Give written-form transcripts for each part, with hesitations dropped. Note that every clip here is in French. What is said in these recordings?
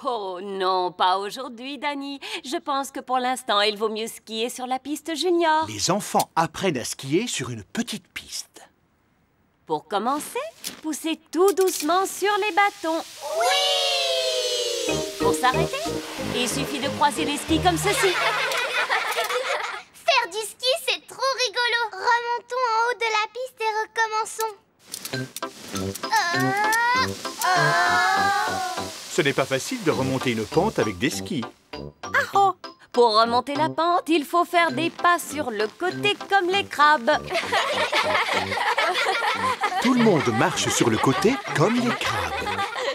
Oh non, pas aujourd'hui, Dani. Je pense que pour l'instant, il vaut mieux skier sur la piste junior. Les enfants apprennent à skier sur une petite piste. Pour commencer, poussez tout doucement sur les bâtons. Oui! Pour s'arrêter, il suffit de croiser les skis comme ceci. Faire du ski, c'est trop rigolo. Remontons en haut de la piste et recommençons. Ce n'est pas facile de remonter une pente avec des skis. Ah oh! Pour remonter la pente, il faut faire des pas sur le côté comme les crabes. Tout le monde marche sur le côté comme les crabes.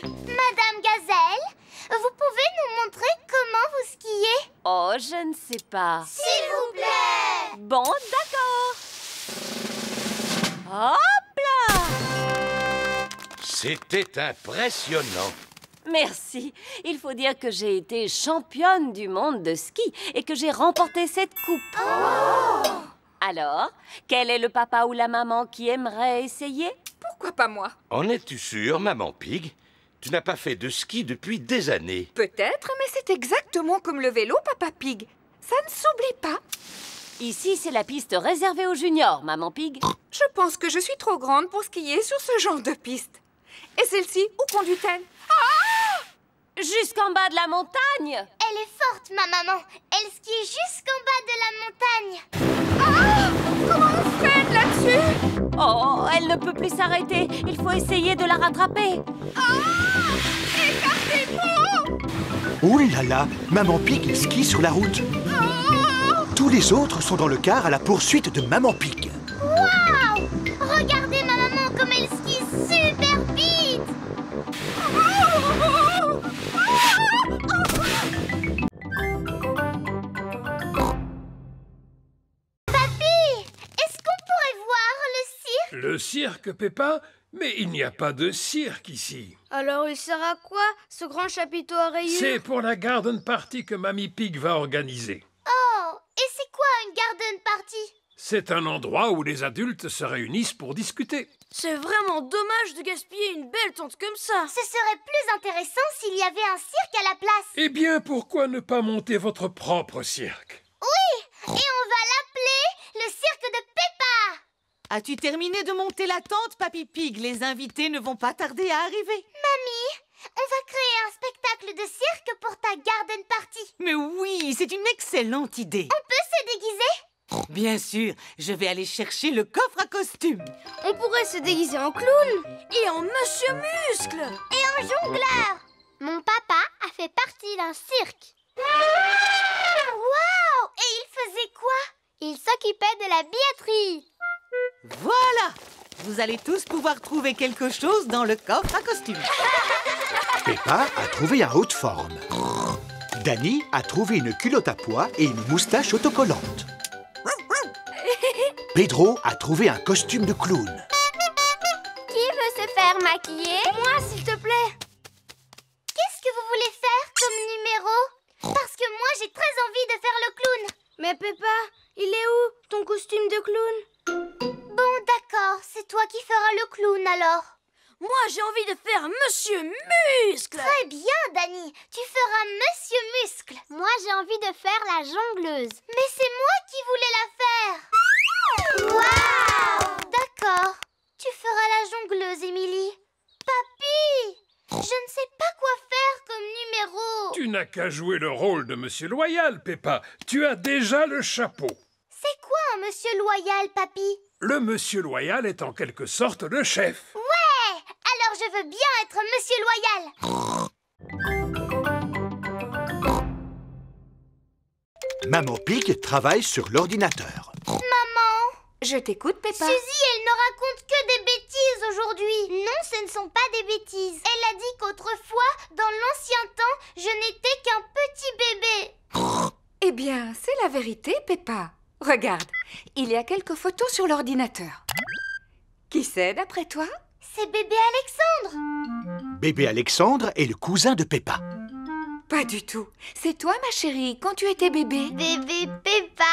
Madame Gazelle, vous pouvez nous montrer comment vous skiez? Oh, je ne sais pas. S'il vous plaît! Bon, d'accord. Hop là! C'était impressionnant. Merci. Il faut dire que j'ai été championne du monde de ski et que j'ai remporté cette coupe. Oh! Alors, quel est le papa ou la maman qui aimerait essayer? Pourquoi pas moi? En es-tu sûre, maman Pig? Tu n'as pas fait de ski depuis des années. Peut-être, mais c'est exactement comme le vélo, Papa Pig. Ça ne s'oublie pas. Ici, c'est la piste réservée aux juniors, maman Pig. Je pense que je suis trop grande pour skier sur ce genre de piste. Et celle-ci, où conduit-elle? Jusqu'en bas de la montagne. Elle est forte, ma maman. Elle skie jusqu'en bas de la montagne. Ah! Comment on freine là-dessus? Oh, elle ne peut plus s'arrêter. Il faut essayer de la rattraper. Écartez-vous! Ouh là là, Maman Pig skie sur la route. Tous les autres sont dans le car à la poursuite de Maman Pig. Waouh! Regardez ma maman comme elle skie super vite. Papy, est-ce qu'on pourrait voir le cirque? Le cirque, Peppa? Mais il n'y a pas de cirque ici. Alors il sert à quoi, ce grand chapiteau à rayures? C'est pour la garden party que Mamie Pig va organiser. Oh, et c'est quoi une garden party? C'est un endroit où les adultes se réunissent pour discuter. C'est vraiment dommage de gaspiller une belle tente comme ça. Ce serait plus intéressant s'il y avait un cirque à la place. Eh bien, pourquoi ne pas monter votre propre cirque? Oui, et on va l'appeler le cirque de Peppa. As-tu terminé de monter la tente, Papy Pig? Les invités ne vont pas tarder à arriver. Mamie, on va créer un spectacle de cirque pour ta garden party. Mais oui, c'est une excellente idée. On peut se déguiser? Bien sûr, je vais aller chercher le coffre à costume. On pourrait se déguiser en clown et en Monsieur Muscle. Et en jongleur. Mon papa a fait partie d'un cirque. Waouh! Et il faisait quoi? Il s'occupait de la billetterie. Voilà! Vous allez tous pouvoir trouver quelque chose dans le coffre à costume. Peppa a trouvé un haut de forme. Danny a trouvé une culotte à pois et une moustache autocollante. Pedro a trouvé un costume de clown. Qui veut se faire maquiller? Moi, s'il te plaît. Qu'est-ce que vous voulez faire comme numéro? Parce que moi, j'ai très envie de faire le clown. Mais Peppa, il est où ton costume de clown? Bon, d'accord, c'est toi qui feras le clown alors. Moi, j'ai envie de faire Monsieur Muscle. Très bien, Danny. Tu feras Monsieur Muscle. Moi, j'ai envie de faire la jongleuse. Mais c'est moi qui voulais la faire. Waouh! D'accord. Tu feras la jongleuse, Émilie. Papy, je ne sais pas quoi faire comme numéro. Tu n'as qu'à jouer le rôle de Monsieur Loyal, Peppa. Tu as déjà le chapeau. C'est quoi un Monsieur Loyal, papy? Le Monsieur Loyal est en quelque sorte le chef. Ouais! Alors je veux bien être Monsieur Loyal. Maman Pig travaille sur l'ordinateur. Maman, Je t'écoute, Peppa. Suzy, elle ne raconte que des bêtises aujourd'hui. Non, ce ne sont pas des bêtises. Elle a dit qu'autrefois, dans l'ancien temps, je n'étais qu'un petit bébé. Eh bien, c'est la vérité, Peppa. Regarde, il y a quelques photos sur l'ordinateur. Qui c'est, d'après toi? C'est bébé Alexandre. Bébé Alexandre est le cousin de Peppa. Pas du tout. C'est toi, ma chérie, quand tu étais bébé. Bébé Peppa.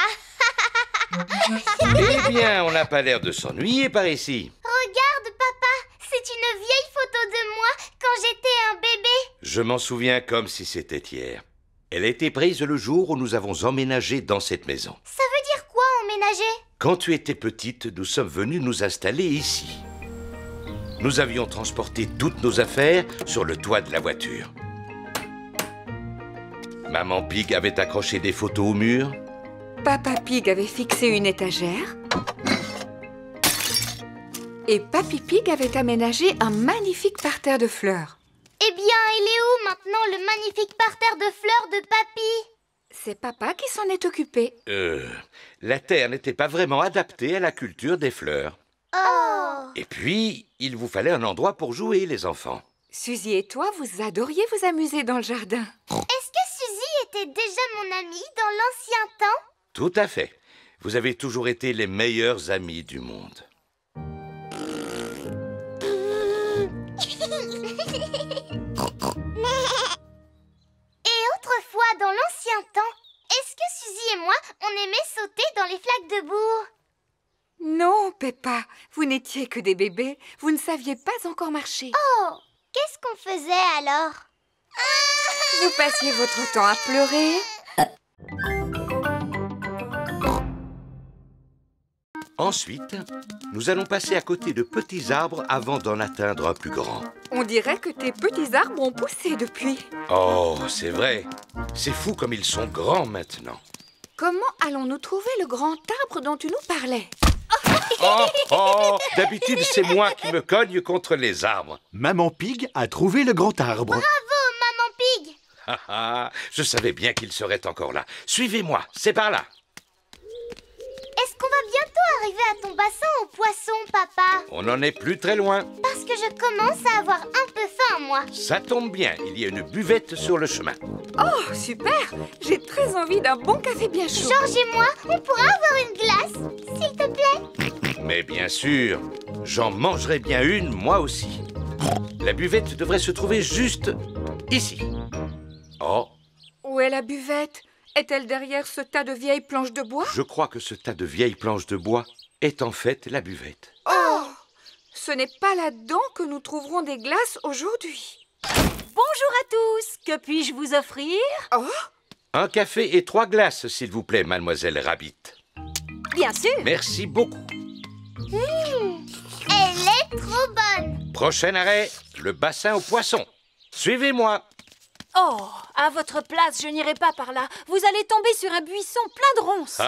Eh bien, on n'a pas l'air de s'ennuyer par ici. Regarde, papa, c'est une vieille photo de moi quand j'étais un bébé. Je Je m'en souviens comme si c'était hier. Elle a été prise le jour où nous avons emménagé dans cette maison. Ça veut dire quoi, emménager? Quand tu étais petite, nous sommes venus nous installer ici. Nous avions transporté toutes nos affaires sur le toit de la voiture. Maman Pig avait accroché des photos au mur. Papa Pig avait fixé une étagère. Et Papy Pig avait aménagé un magnifique parterre de fleurs. Eh bien, il est où maintenant le magnifique parterre de fleurs de Papy? C'est papa qui s'en est occupé. La terre n'était pas vraiment adaptée à la culture des fleurs. Oh! Et puis, il vous fallait un endroit pour jouer, les enfants. Suzy et toi, vous adoriez vous amuser dans le jardin. Est-ce que Suzy était déjà mon amie dans l'ancien temps? Tout à fait. Vous avez toujours été les meilleurs amis du monde. Et autrefois, dans l'ancien temps, est-ce que Suzy et moi, on aimait sauter dans les flaques de bourre? Non, Peppa, vous n'étiez que des bébés. Vous ne saviez pas encore marcher. Oh! Qu'est-ce qu'on faisait alors? Vous passiez votre temps à pleurer. Ensuite, nous allons passer à côté de petits arbres avant d'en atteindre un plus grand. On dirait que tes petits arbres ont poussé depuis. Oh, c'est vrai. C'est fou comme ils sont grands maintenant. Comment allons-nous trouver le grand arbre dont tu nous parlais? Oh, d'habitude, c'est moi qui me cogne contre les arbres. Maman Pig a trouvé le grand arbre. Bravo, Maman Pig! Je savais bien qu'il serait encore là. Suivez-moi, c'est par là. Est-ce qu'on va bientôt arriver à ton bassin aux poissons, papa? On n'en est plus très loin. Parce que je commence à avoir un peu faim, moi. Ça tombe bien, il y a une buvette sur le chemin. Oh, super! J'ai très envie d'un bon café bien chaud. Georges et moi, on pourra avoir une glace, s'il te plaît? Mais bien sûr, j'en mangerai bien une, moi aussi. La buvette devrait se trouver juste ici. Oh, Où est la buvette? Est-elle derrière ce tas de vieilles planches de bois? je crois que ce tas de vieilles planches de bois est en fait la buvette. Oh! Ce n'est pas là-dedans que nous trouverons des glaces aujourd'hui. Bonjour à tous. Que puis-je vous offrir? Oh! Un café et 3 glaces, s'il vous plaît, mademoiselle Rabbit. Bien sûr. Merci beaucoup. Elle est trop bonne. Prochain arrêt, le bassin aux poissons. Suivez-moi. Oh, à votre place, je n'irai pas par là. Vous allez tomber sur un buisson plein de ronces.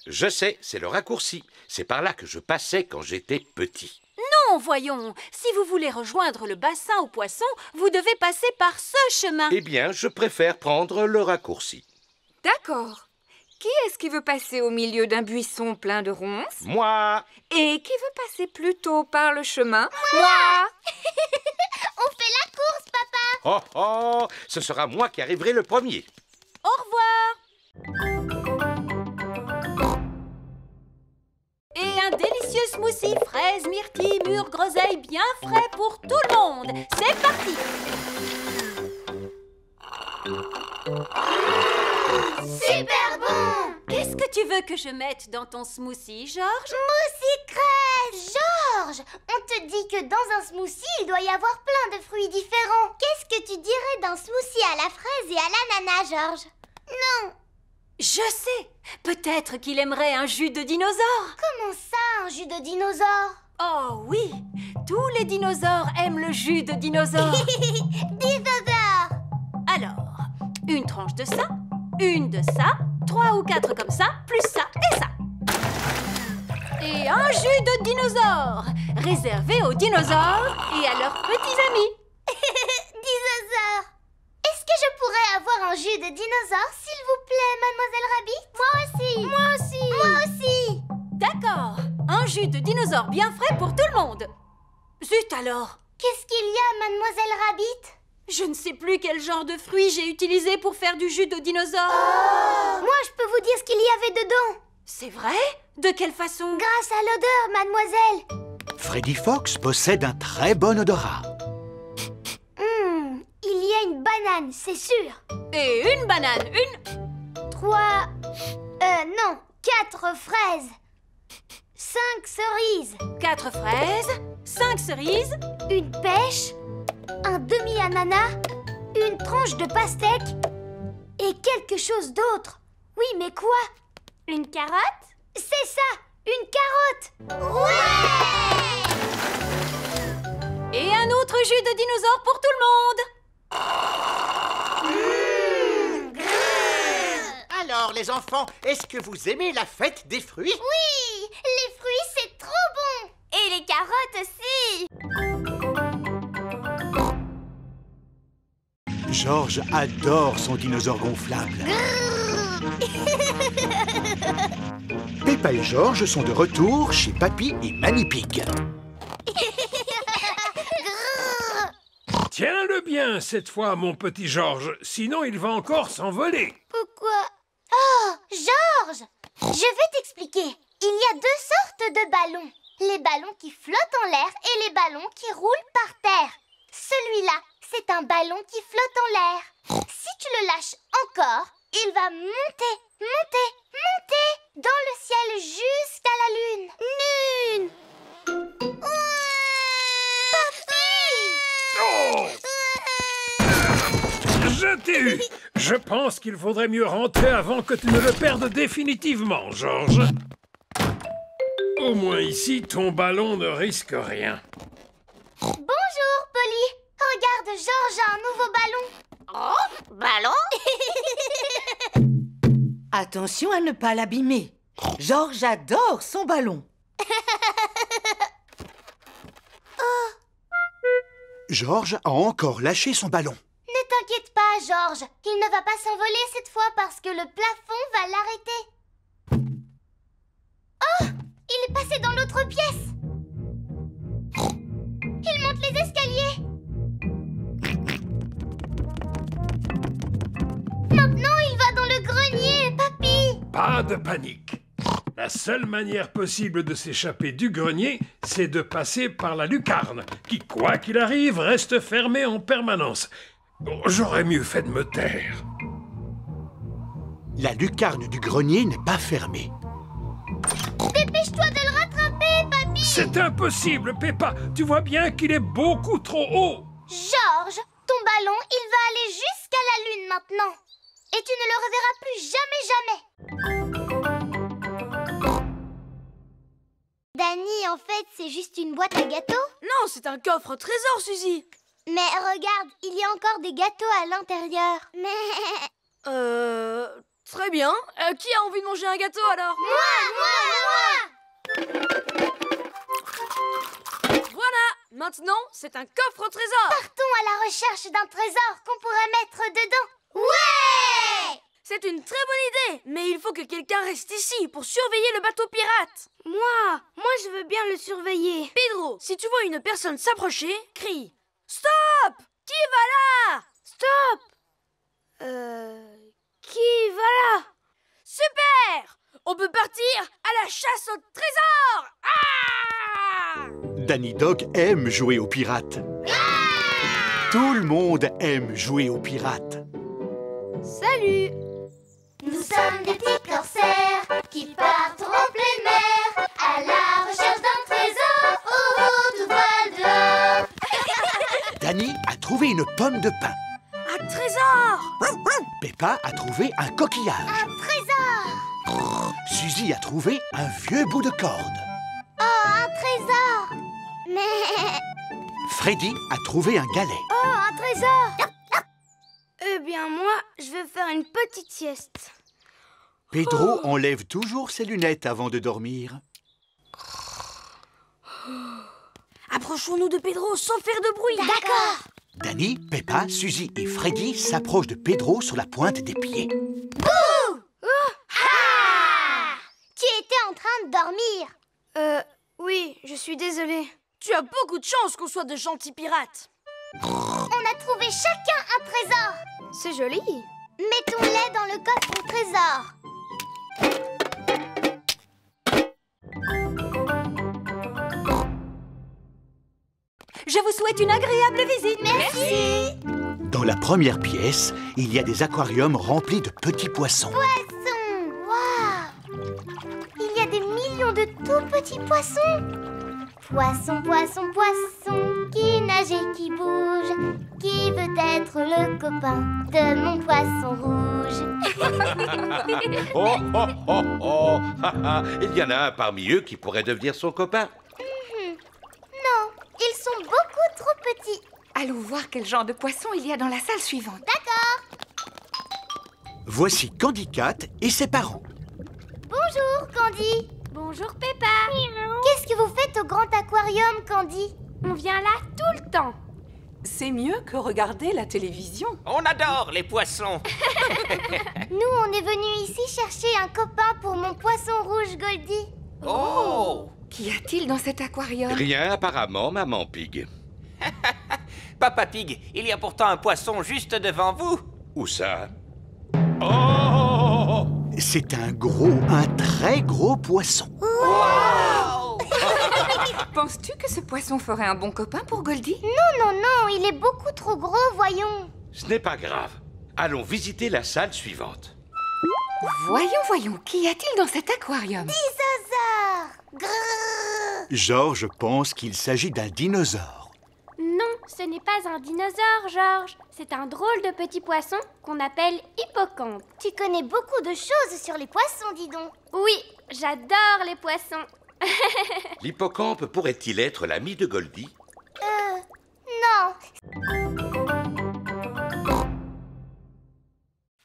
Je sais, c'est le raccourci. C'est par là que je passais quand j'étais petit. Non, voyons. Si vous voulez rejoindre le bassin aux poissons, vous devez passer par ce chemin. Eh bien, je préfère prendre le raccourci. D'accord. Qui est-ce qui veut passer au milieu d'un buisson plein de ronces? Moi! Et qui veut passer plutôt par le chemin? Moi! On fait la course, papa. Oh, ce sera moi qui arriverai le premier. Au revoir. Et un délicieux smoothie fraises, myrtilles, mûres, groseilles bien frais pour tout le monde. C'est parti. Super bon. Qu'est-ce que tu veux que je mette dans ton smoothie, Georges? Smoothie fraise. Georges, on te dit que dans un smoothie, il doit y avoir plein de fruits différents. Qu'est-ce que tu dirais d'un smoothie à la fraise et à l'ananas, Georges? Non. Je sais. Peut-être qu'il aimerait un jus de dinosaure. Comment ça, un jus de dinosaure? Oh oui, tous les dinosaures aiment le jus de dinosaure. Dinosaure. Alors, une tranche de ça, une de ça, 3 ou 4 comme ça, plus ça et ça. Et un jus de dinosaure, réservé aux dinosaures et à leurs petits amis. Dinosaure. Est-ce que je pourrais avoir un jus de dinosaure, s'il vous plaît, mademoiselle Rabbit? Moi aussi. Moi aussi. Moi aussi. D'accord, un jus de dinosaure bien frais pour tout le monde. Zut alors. Qu'est-ce qu'il y a, mademoiselle Rabbit? Je ne sais plus quel genre de fruit j'ai utilisé pour faire du jus de dinosaure. Moi, je peux vous dire ce qu'il y avait dedans. C'est vrai? De quelle façon? Grâce à l'odeur, mademoiselle. Freddy Fox possède un très bon odorat. Il y a une banane, c'est sûr. Et une banane, une... 4 fraises. 5 cerises. 4 fraises, 5 cerises, Une pêche. un demi-ananas, une tranche de pastèque et quelque chose d'autre. Oui, mais quoi? Une carotte? C'est ça, une carotte! Ouais! Et un autre jus de dinosaure pour tout le monde. Alors, les enfants, est-ce que vous aimez la fête des fruits? Oui, les fruits, c'est trop bon! Et les carottes aussi! Georges adore son dinosaure gonflable. Peppa et Georges sont de retour chez Papy et Mamie Pig. Tiens-le bien cette fois, mon petit Georges, sinon il va encore s'envoler. Pourquoi? Oh, Georges! Je vais t'expliquer. Il y a deux sortes de ballons. Les ballons qui flottent en l'air et les ballons qui roulent par terre. Celui-là, c'est un ballon qui flotte en l'air. Si tu le lâches encore, il va monter, monter, monter dans le ciel jusqu'à la lune. Lune! Je t'ai eu. Je pense qu'il faudrait mieux rentrer avant que tu ne le perdes définitivement, Georges. Au moins ici, ton ballon ne risque rien. Bonjour, Polly. Regarde, Georges a un nouveau ballon. Oh, ballon? Attention à ne pas l'abîmer. Georges adore son ballon. Georges a encore lâché son ballon. Ne t'inquiète pas, Georges. Il ne va pas s'envoler cette fois parce que le plafond va l'arrêter. Oh! Il est passé dans l'autre pièce. Il monte les escaliers. Maintenant, il va dans le grenier, Papy. Pas de panique. La seule manière possible de s'échapper du grenier, c'est de passer par la lucarne, qui, quoi qu'il arrive, reste fermée en permanence. Bon, j'aurais mieux fait de me taire. La lucarne du grenier n'est pas fermée. Dépêche-toi de le rattraper, Papy. C'est impossible, Peppa. Tu vois bien qu'il est beaucoup trop haut. Georges, ton ballon, il va aller jusqu'à la lune maintenant. Et tu ne le reverras plus jamais, jamais. Danny, en fait, c'est juste une boîte à gâteaux. Non, c'est un coffre trésor, Suzy. Mais regarde, il y a encore des gâteaux à l'intérieur. Mais... Très bien. Qui a envie de manger un gâteau, alors? Moi! Voilà. Maintenant, c'est un coffre au trésor. Partons à la recherche d'un trésor qu'on pourrait mettre dedans. Ouais! C'est une très bonne idée, mais il faut que quelqu'un reste ici pour surveiller le bateau pirate. Moi, je veux bien le surveiller. Pedro, si tu vois une personne s'approcher, crie « Stop! Qui va là ?» Stop! Qui va là? Super! On peut partir à la chasse au trésor! Ah! Danny Dog aime jouer aux pirates. Tout le monde aime jouer aux pirates. Salut! Nous sommes des petits corsaires qui partent en pleine mer à la recherche d'un trésor au haut tout voile dehors. Danny a trouvé une pomme de pin. Un trésor! Peppa a trouvé un coquillage. Un trésor! Suzy a trouvé un vieux bout de corde. Oh, un trésor! Mais... Freddy a trouvé un galet. Oh, un trésor! Eh bien, moi, je vais faire une petite sieste. Pedro enlève toujours ses lunettes avant de dormir. Approchons-nous de Pedro sans faire de bruit. D'accord. Danny, Peppa, Suzy et Freddy s'approchent de Pedro sur la pointe des pieds. Bouh! Tu étais en train de dormir. Oui, je suis désolée. Tu as beaucoup de chance qu'on soit de gentils pirates. On a trouvé chacun un trésor. C'est joli. Mettons-les dans le coffre au trésor. Je vous souhaite une agréable visite. Merci. Dans la première pièce, il y a des aquariums remplis de petits poissons. Poissons. Waouh. Il y a des millions de tout petits poissons. Poissons, poissons, poissons qui nagent et qui bougent. Qui veut être le copain de mon poisson rouge? Oh, oh, oh, oh. Il y en a un parmi eux qui pourrait devenir son copain. Non, ils sont beaucoup trop petits. Allons voir quel genre de poisson il y a dans la salle suivante. D'accord. Voici Candy Cat et ses parents. Bonjour, Candy. Bonjour Peppa. Qu'est-ce que vous faites au grand aquarium, Candy? On vient là tout le temps. C'est mieux que regarder la télévision. On adore les poissons. Nous, on est venus ici chercher un copain pour mon poisson rouge Goldie. Oh! Qu'y a-t-il dans cet aquarium? Rien apparemment, maman Pig. Papa Pig, il y a pourtant un poisson juste devant vous. Où ça? Oh! C'est un très gros poisson. Penses-tu que ce poisson ferait un bon copain pour Goldie? Non, il est beaucoup trop gros, voyons. Ce n'est pas grave. Allons visiter la salle suivante. Voyons, qu'y a-t-il dans cet aquarium? Dinosaure. Grrr. Georges pense qu'il s'agit d'un dinosaure. Non, ce n'est pas un dinosaure, Georges. C'est un drôle de petit poisson qu'on appelle hippocampe. Tu connais beaucoup de choses sur les poissons, dis donc. Oui, j'adore les poissons. L'hippocampe pourrait-il être l'ami de Goldie? Non.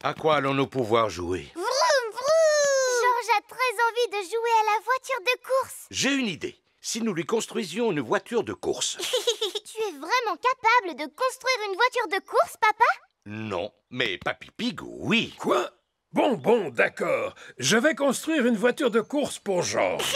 À quoi allons-nous pouvoir jouer? Vroom, vroom. Georges a très envie de jouer à la voiture de course. J'ai une idée. Si nous lui construisions une voiture de course. Tu es vraiment capable de construire une voiture de course, papa? Non, mais Papy Pig, oui. Quoi? Bon, d'accord. Je vais construire une voiture de course pour Georges.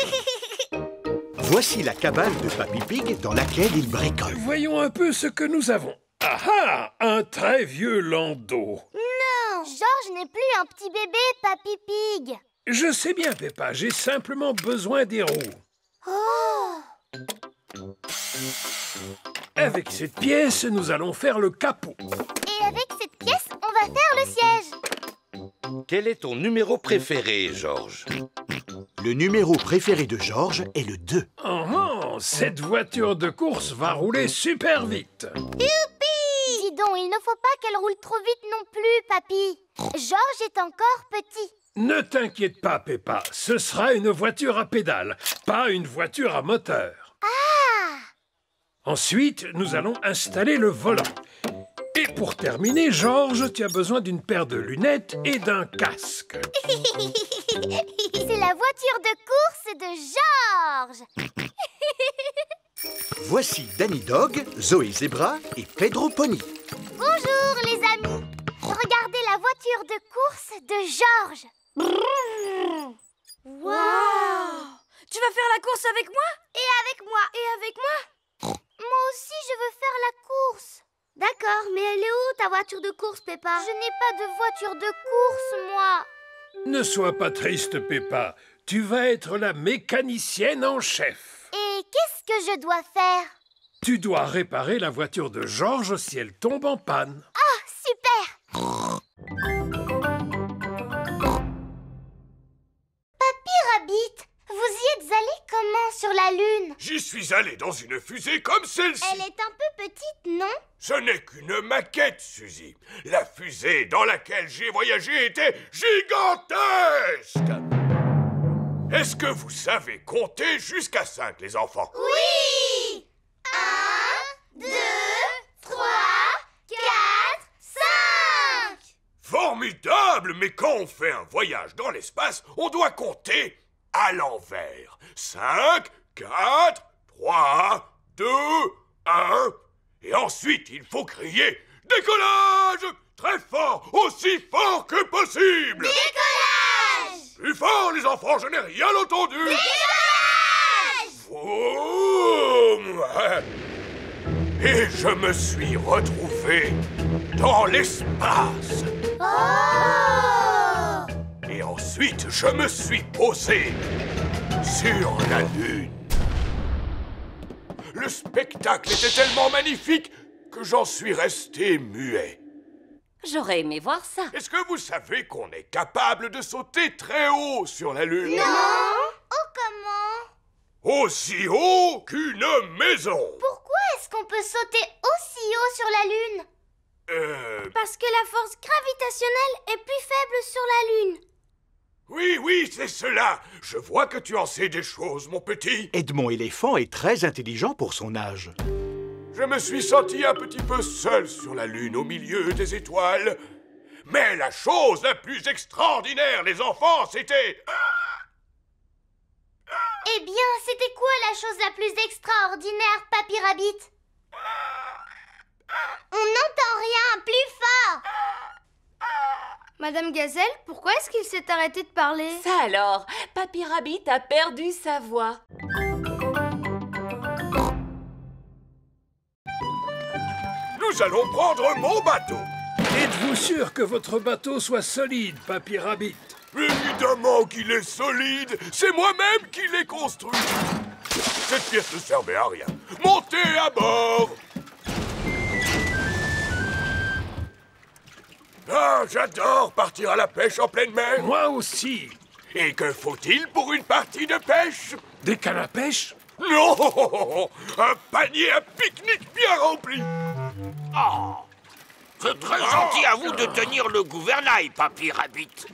Voici la cabane de Papy Pig dans laquelle il bricole. Voyons un peu ce que nous avons. Ah ah! Un très vieux landau. Non, Georges n'est plus un petit bébé, Papy Pig. Je sais bien, Peppa, j'ai simplement besoin des roues. Oh! Avec cette pièce, nous allons faire le capot. Et avec cette pièce, on va faire le siège. Quel est ton numéro préféré, Georges? Le numéro préféré de Georges est le 2. Cette voiture de course va rouler super vite. Youpi! Dis donc, il ne faut pas qu'elle roule trop vite non plus, Papy. Georges est encore petit. Ne t'inquiète pas, Peppa. Ce sera une voiture à pédales, pas une voiture à moteur. Ah! Ensuite, nous allons installer le volant. Et pour terminer, Georges, tu as besoin d'une paire de lunettes et d'un casque. C'est la voiture de course de Georges. Voici Danny Dog, Zoé Zebra et Pedro Pony. Bonjour, les amis. Regardez la voiture de course de Georges. Waouh! Tu vas faire la course avec moi? Et avec moi. Et avec moi? Moi aussi, je veux faire la course. D'accord, mais elle est où ta voiture de course, Peppa? Je n'ai pas de voiture de course, moi. Ne sois pas triste, Peppa. Tu vas être la mécanicienne en chef. Et qu'est-ce que je dois faire? Tu dois réparer la voiture de Georges si elle tombe en panne. Ah, super! Papy Rabbit, vous y êtes allé comment sur la Lune? J'y suis allé dans une fusée comme celle-ci. Elle est un peu petite, non? Ce n'est qu'une maquette, Suzy. La fusée dans laquelle j'ai voyagé était gigantesque. Est-ce que vous savez compter jusqu'à 5, les enfants? Oui! 1, 2, 3, 4, 5! Formidable! Mais quand on fait un voyage dans l'espace, on doit compter à l'envers. 5, 4, 3, 2, 1... Et ensuite, il faut crier « Décollage !» Très fort, aussi fort que possible. Décollage! Plus fort, les enfants, je n'ai rien entendu. Décollage! Vroom. Et je me suis retrouvé dans l'espace. Oh! Et ensuite, je me suis posé sur la Lune. Le spectacle était tellement magnifique que j'en suis resté muet. J'aurais aimé voir ça. Est-ce que vous savez qu'on est capable de sauter très haut sur la Lune? Non! Oh, comment? Aussi haut qu'une maison. Pourquoi est-ce qu'on peut sauter aussi haut sur la Lune? Parce que la force gravitationnelle est plus faible sur la Lune. Oui, c'est cela. Je vois que tu en sais des choses, mon petit. Edmond éléphant est très intelligent pour son âge. Je me suis senti un petit peu seul sur la Lune, au milieu des étoiles. Mais la chose la plus extraordinaire, les enfants, c'était... Eh bien, c'était quoi la chose la plus extraordinaire, Papy Rabbit? On n'entend rien, plus fort! Madame Gazelle, pourquoi est-ce qu'il s'est arrêté de parler? Ça alors, Papy Rabbit a perdu sa voix. Nous allons prendre mon bateau. Êtes-vous sûr que votre bateau soit solide, Papy Rabbit? Évidemment qu'il est solide. C'est moi-même qui l'ai construit. Cette pièce ne servait à rien. Montez à bord. Ah, j'adore partir à la pêche en pleine mer. Moi aussi. Et que faut-il pour une partie de pêche? Des cannes à pêche? Non, un panier à pique-nique bien rempli. Oh, c'est très gentil à vous de tenir le gouvernail, Papy Rabbit.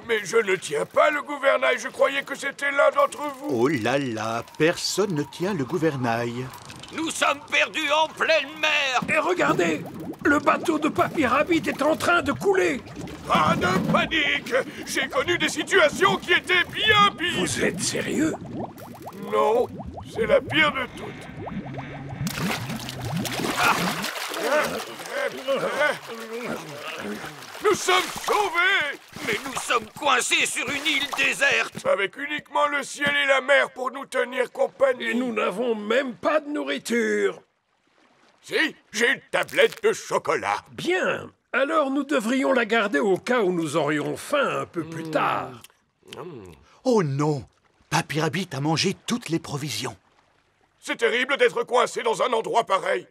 Mais je ne tiens pas le gouvernail. Je croyais que c'était l'un d'entre vous. Oh là là, personne ne tient le gouvernail. Nous sommes perdus en pleine mer. Et regardez, le bateau de Papy Rabbit est en train de couler. Pas de panique. J'ai connu des situations qui étaient bien pires. Vous êtes sérieux? Non, c'est la pire de toutes. Nous sommes sauvés! Mais nous sommes coincés sur une île déserte. Avec uniquement le ciel et la mer pour nous tenir compagnie. Et nous n'avons même pas de nourriture. Si, j'ai une tablette de chocolat. Bien. Alors nous devrions la garder au cas où nous aurions faim un peu plus tard. Oh non, Papy Rabbit a mangé toutes les provisions. C'est terrible d'être coincé dans un endroit pareil.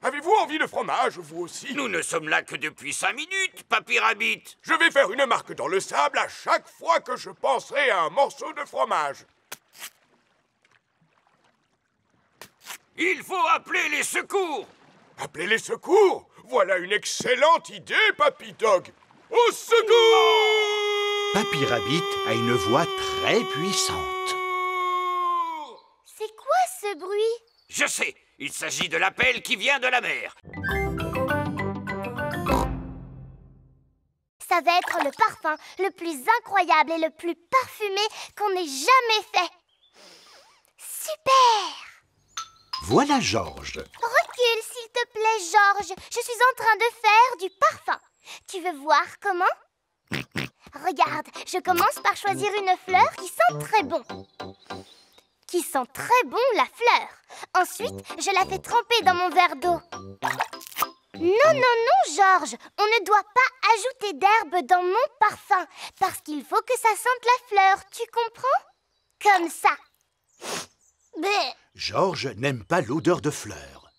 Avez-vous envie de fromage, vous aussi? Nous ne sommes là que depuis 5 minutes, Papy Rabbit. Je vais faire une marque dans le sable à chaque fois que je penserai à un morceau de fromage. Il faut appeler les secours. Appeler les secours? Voilà une excellente idée, Papy Dog. Au secours! Papy Rabbit a une voix très puissante. C'est quoi ce bruit? Je sais, il s'agit de l'appel qui vient de la mer. Ça va être le parfum le plus incroyable et le plus parfumé qu'on ait jamais fait. Super! Voilà Georges. Recule, s'il te plaît, Georges. Je suis en train de faire du parfum. Tu veux voir comment? Regarde, je commence par choisir une fleur qui sent très bon. Qui sent très bon la fleur. Ensuite, je la fais tremper dans mon verre d'eau. Non, Georges. On ne doit pas ajouter d'herbe dans mon parfum. Parce qu'il faut que ça sente la fleur, tu comprends? Comme ça. Bleh. Georges n'aime pas l'odeur de fleurs.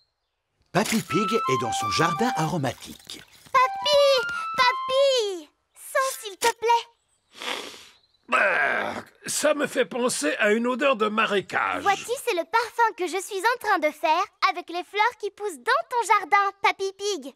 Papy Pig est dans son jardin aromatique. Papy, sens s'il te plaît. Ça me fait penser à une odeur de marécage. Voici, c'est le parfum que je suis en train de faire avec les fleurs qui poussent dans ton jardin, Papy Pig.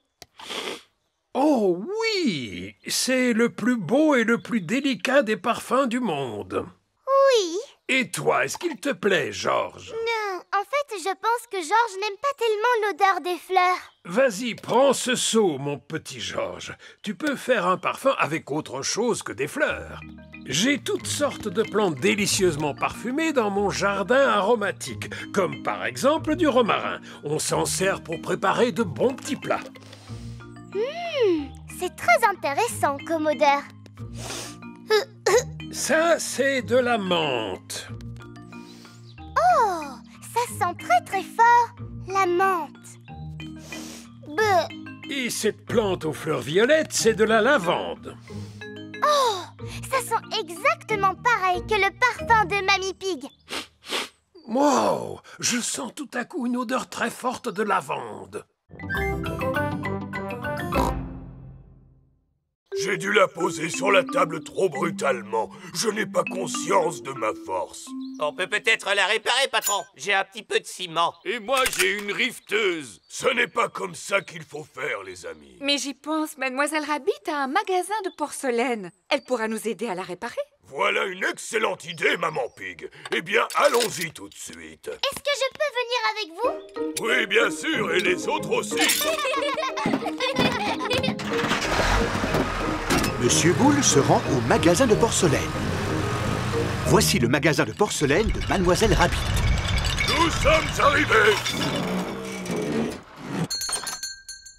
Oh oui, c'est le plus beau et le plus délicat des parfums du monde. Oui. Et toi, est-ce qu'il te plaît, Georges? Non, en fait, je pense que Georges n'aime pas tellement l'odeur des fleurs. Vas-y, prends ce seau, mon petit Georges. Tu peux faire un parfum avec autre chose que des fleurs. J'ai toutes sortes de plantes délicieusement parfumées dans mon jardin aromatique, comme par exemple du romarin. On s'en sert pour préparer de bons petits plats. C'est très intéressant comme odeur. Ça, c'est de la menthe. Oh, ça sent très très fort, la menthe. Bleh. Et cette plante aux fleurs violettes, c'est de la lavande. Oh, ça sent exactement pareil que le parfum de Mamie Pig. Wow, je sens tout à coup une odeur très forte de lavande. J'ai dû la poser sur la table trop brutalement. Je n'ai pas conscience de ma force. On peut peut-être la réparer, patron. J'ai un petit peu de ciment. Et moi, j'ai une rifteuse. Ce n'est pas comme ça qu'il faut faire, les amis. Mais j'y pense, Mademoiselle Rabbit a un magasin de porcelaine. Elle pourra nous aider à la réparer. Voilà une excellente idée, Maman Pig. Eh bien, allons-y tout de suite. Est-ce que je peux venir avec vous? Oui, bien sûr, et les autres aussi. Monsieur Boule se rend au magasin de porcelaine. Voici le magasin de porcelaine de Mademoiselle Rabbit. Nous sommes arrivés.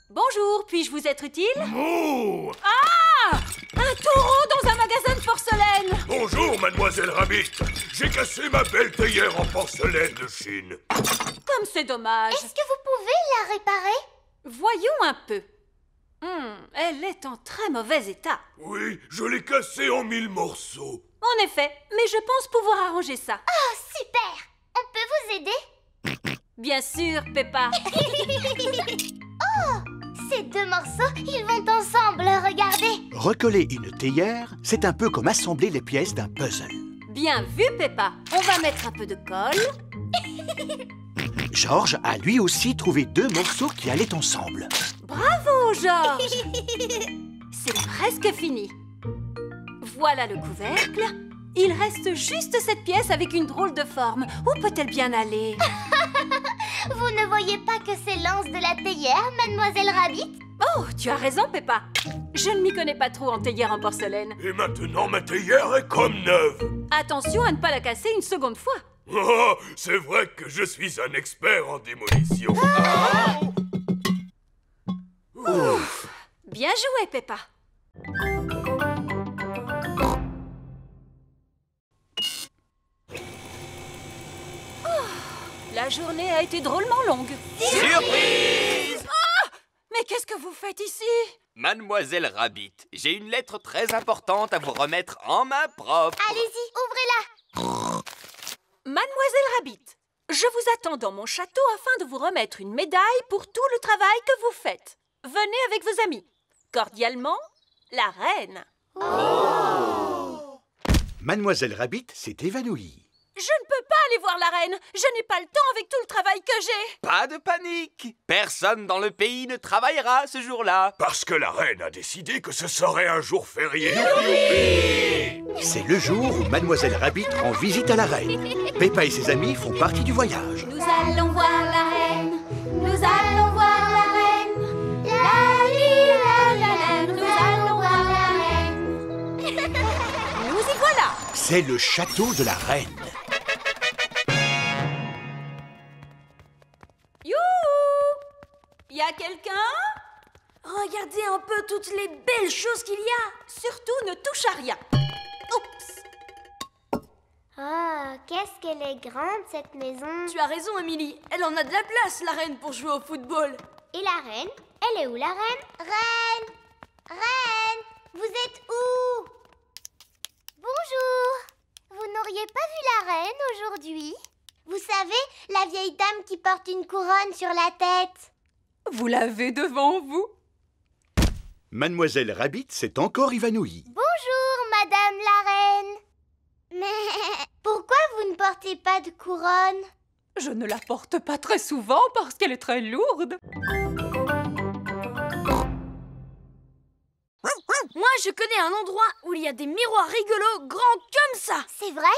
Bonjour, puis-je vous être utile? Oh! Ah! Un taureau dans un magasin de porcelaine! Bonjour, Mademoiselle Rabbit. J'ai cassé ma belle théière en porcelaine de Chine. Comme c'est dommage. Est-ce que vous pouvez la réparer? Voyons un peu. Elle est en très mauvais état. Oui, je l'ai cassée en 1000 morceaux. En effet, mais je pense pouvoir arranger ça. Oh, super! On peut vous aider? Bien sûr, Peppa. Oh! Ces deux morceaux, ils vont ensemble, regardez. Recoller une théière, c'est un peu comme assembler les pièces d'un puzzle. Bien vu, Peppa. On va mettre un peu de colle. Georges a lui aussi trouvé deux morceaux qui allaient ensemble. Bravo, Georges. C'est presque fini. Voilà le couvercle. Il reste juste cette pièce avec une drôle de forme. Où peut-elle bien aller? Vous ne voyez pas que c'est l'anse de la théière, Mademoiselle Rabbit? Oh, tu as raison, Peppa. Je ne m'y connais pas trop en théière en porcelaine. Et maintenant, ma théière est comme neuve. Attention à ne pas la casser une seconde fois. Oh, c'est vrai que je suis un expert en démolition. Ouf. Bien joué, Peppa. La journée a été drôlement longue. Surprise! Ah! Mais qu'est-ce que vous faites ici? Mademoiselle Rabbit, j'ai une lettre très importante à vous remettre en main propre. Allez-y, ouvrez-la. Mademoiselle Rabbit, je vous attends dans mon château afin de vous remettre une médaille pour tout le travail que vous faites. Venez avec vos amis. Cordialement, la reine. Oh! Mademoiselle Rabbit s'est évanouie. Je ne peux pas aller voir la reine. Je n'ai pas le temps avec tout le travail que j'ai. Pas de panique. Personne dans le pays ne travaillera ce jour-là. Parce que la reine a décidé que ce serait un jour férié. C'est le jour où Mademoiselle Rabbit rend visite à la reine. Peppa et ses amis font partie du voyage. Nous allons voir la reine. Nous allons voir la reine. Nous allons voir la reine. Nous y voilà. C'est le château de la reine. Y a quelqu'un? Regardez un peu toutes les belles choses qu'il y a. Surtout, ne touche à rien. Oups. Oh, qu'est-ce qu'elle est grande, cette maison. Tu as raison, Émilie. Elle en a de la place, la reine, pour jouer au football. Et la reine? Elle est où, la reine? Reine! Reine! Vous êtes où? Bonjour! Vous n'auriez pas vu la reine aujourd'hui? Vous savez, la vieille dame qui porte une couronne sur la tête. Vous l'avez devant vous? Mademoiselle Rabbit s'est encore évanouie. Bonjour, Madame la reine. Mais pourquoi vous ne portez pas de couronne? Je ne la porte pas très souvent parce qu'elle est très lourde. Moi, je connais un endroit où il y a des miroirs rigolos grands comme ça. C'est vrai?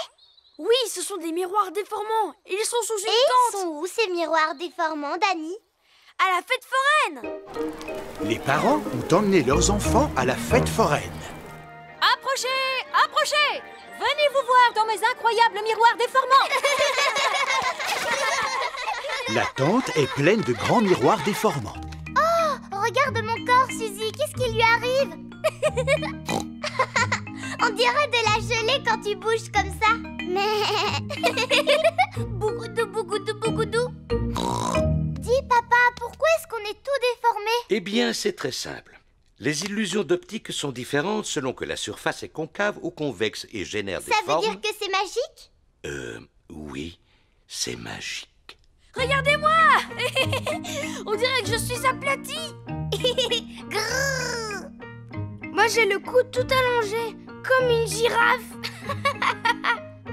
Oui, ce sont des miroirs déformants. Ils sont sous une Et tente. ils sont où, ces miroirs déformants, Dani? À la fête foraine. Les parents ont emmené leurs enfants à la fête foraine. Approchez, approchez. Venez vous voir dans mes incroyables miroirs déformants. La tente est pleine de grands miroirs déformants. Oh, regarde mon corps, Suzy. Qu'est-ce qui lui arrive? On dirait de la gelée quand tu bouges comme ça. Mais... Bougoudou, bougoudou, bougoudou. Dis, papa, pourquoi est-ce qu'on est tout déformé? Eh bien, c'est très simple. Les illusions d'optique sont différentes selon que la surface est concave ou convexe et génère des formes... Ça veut dire que c'est magique? Oui, c'est magique. Regardez-moi. On dirait que je suis aplatie. Moi Moi, j'ai le cou tout allongé, comme une girafe.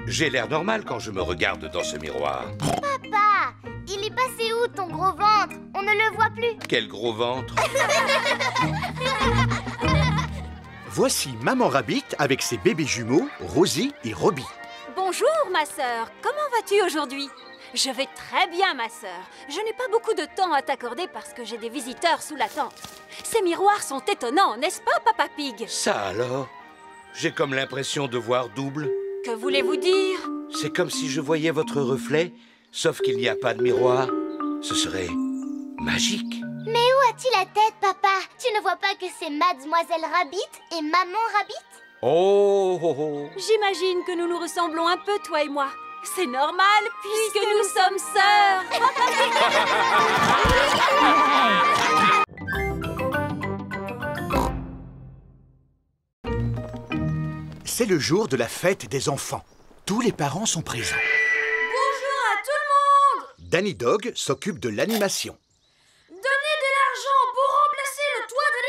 J'ai l'air normal quand je me regarde dans ce miroir. Papa, il est passé où ton gros ventre? On ne le voit plus. Quel gros ventre! Voici Maman Rabbit avec ses bébés jumeaux, Rosie et Robbie. Bonjour, ma sœur. Comment vas-tu aujourd'hui? Je vais très bien, ma sœur. Je n'ai pas beaucoup de temps à t'accorder parce que j'ai des visiteurs sous la tente. Ces miroirs sont étonnants, n'est-ce pas, Papa Pig? Ça alors? J'ai comme l'impression de voir double. Que voulez-vous dire? C'est comme si je voyais votre reflet, sauf qu'il n'y a pas de miroir. Ce serait magique. Mais où a-t-il la tête, papa? Tu ne vois pas que c'est Mademoiselle Rabbit et Maman Rabbit? Oh, oh, oh. J'imagine que nous nous ressemblons un peu, toi et moi. C'est normal, puisque nous sommes sœurs. C'est le jour de la fête des enfants. Tous les parents sont présents. Bonjour à tout le monde! Danny Dog s'occupe de l'animation. Donnez de l'argent pour remplacer le toit de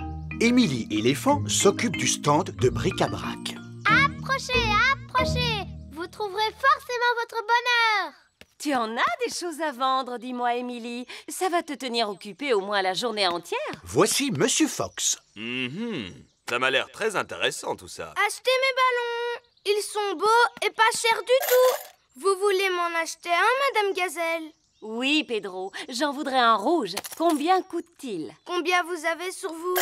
l'école! Émilie Éléphant s'occupe du stand de bric-à-brac. Approchez, approchez! Vous trouverez forcément votre bonheur! Tu en as des choses à vendre, dis-moi, Émilie. Ça va te tenir occupée au moins la journée entière. Voici Monsieur Fox. Ça m'a l'air très intéressant tout ça. Achetez mes ballons! Ils sont beaux et pas chers du tout! Vous voulez m'en acheter un, Madame Gazelle? Oui, Pedro, j'en voudrais un rouge. Combien coûte-t-il? Combien vous avez sur vous?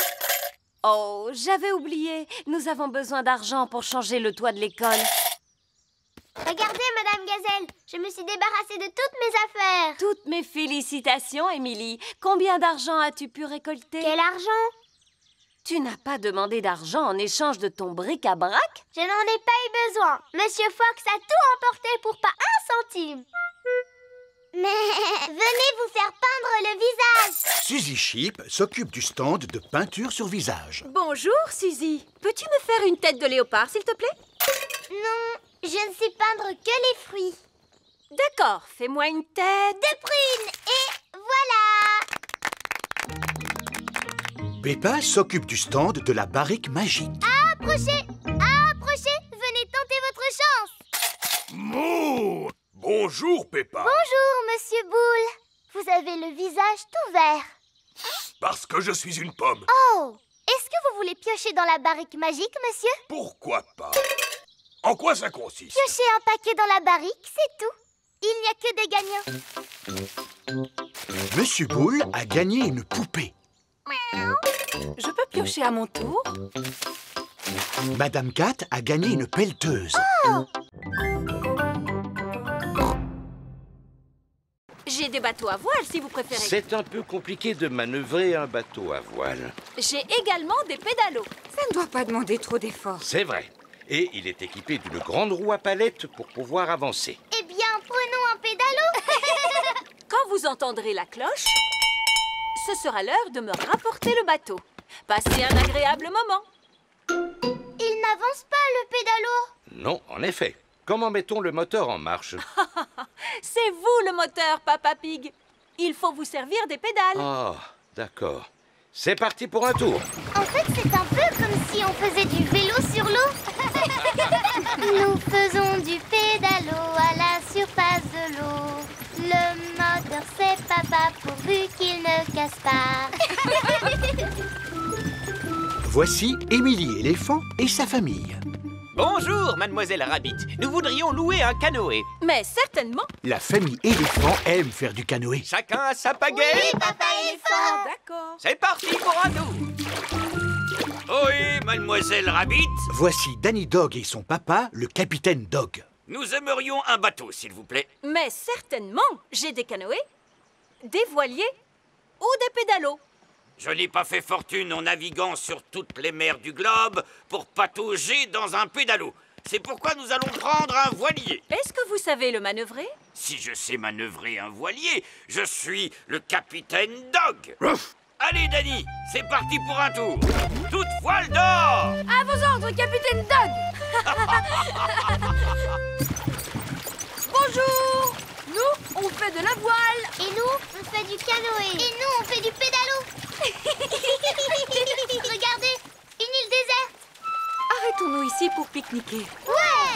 Oh, j'avais oublié. Nous avons besoin d'argent pour changer le toit de l'école. Regardez, Madame Gazelle, je me suis débarrassée de toutes mes affaires. Toutes mes félicitations, Émilie. Combien d'argent as-tu pu récolter? Quel argent? Tu n'as pas demandé d'argent en échange de ton bric-à-brac? Je n'en ai pas eu besoin. Monsieur Fox a tout emporté pour pas un centime. Mais venez vous faire peindre le visage. Suzy Sheep s'occupe du stand de peinture sur visage. Bonjour, Suzy. Peux-tu me faire une tête de léopard, s'il te plaît? Non, je ne sais peindre que les fruits. D'accord, fais-moi une tête de prune. Et voilà. Peppa s'occupe du stand de la barrique magique. Approchez, approchez. Venez tenter votre chance. Mouh! Bonjour, Peppa. Bonjour, Monsieur Boule. Vous avez le visage tout vert. Parce que je suis une pomme. Oh! Est-ce que vous voulez piocher dans la barrique magique, monsieur? Pourquoi pas? En quoi ça consiste? Piocher un paquet dans la barrique, c'est tout. Il n'y a que des gagnants. Monsieur Boule a gagné une poupée. Je peux piocher à mon tour? Madame Cat a gagné une pelleteuse. Oh! J'ai des bateaux à voile, si vous préférez. C'est un peu compliqué de manœuvrer un bateau à voile. J'ai également des pédalos. Ça ne doit pas demander trop d'efforts. C'est vrai. Et il est équipé d'une grande roue à palette pour pouvoir avancer. Eh bien, prenons un pédalo. Quand vous entendrez la cloche, ce sera l'heure de me rapporter le bateau. Passez un agréable moment. Il n'avance pas, le pédalo. Non, en effet. Comment mettons le moteur en marche? C'est vous le moteur, Papa Pig. Il faut vous servir des pédales. Oh, d'accord. C'est parti pour un tour. En fait, c'est un peu comme si on faisait du vélo sur l'eau. Nous faisons du pédalo à la surface de l'eau. Le moteur, c'est papa pourvu qu'il ne casse pas. Voici Émilie Éléphant et sa famille. Bonjour, Mademoiselle Rabbit. Nous voudrions louer un canoë. Mais certainement. La famille éléphant aime faire du canoë. Chacun a sa pagaie. Oui, papa éléphant. D'accord. C'est parti pour un tour. Oui, Mademoiselle Rabbit. Voici Danny Dog et son papa, le capitaine Dog. Nous aimerions un bateau, s'il vous plaît. Mais certainement. J'ai des canoës, des voiliers ou des pédalos. Je n'ai pas fait fortune en naviguant sur toutes les mers du globe pour patauger dans un pédalo. C'est pourquoi nous allons prendre un voilier. Est-ce que vous savez le manœuvrer? Si je sais manœuvrer un voilier, je suis le capitaine Dog. Allez, Danny, c'est parti pour un tour. Toute voile d'or. À vos ordres, capitaine Dog. Bonjour. Nous, on fait de la voile. Et nous, on fait du canoë. Et nous, on fait du pédalo. Regardez, embarquer. Ouais!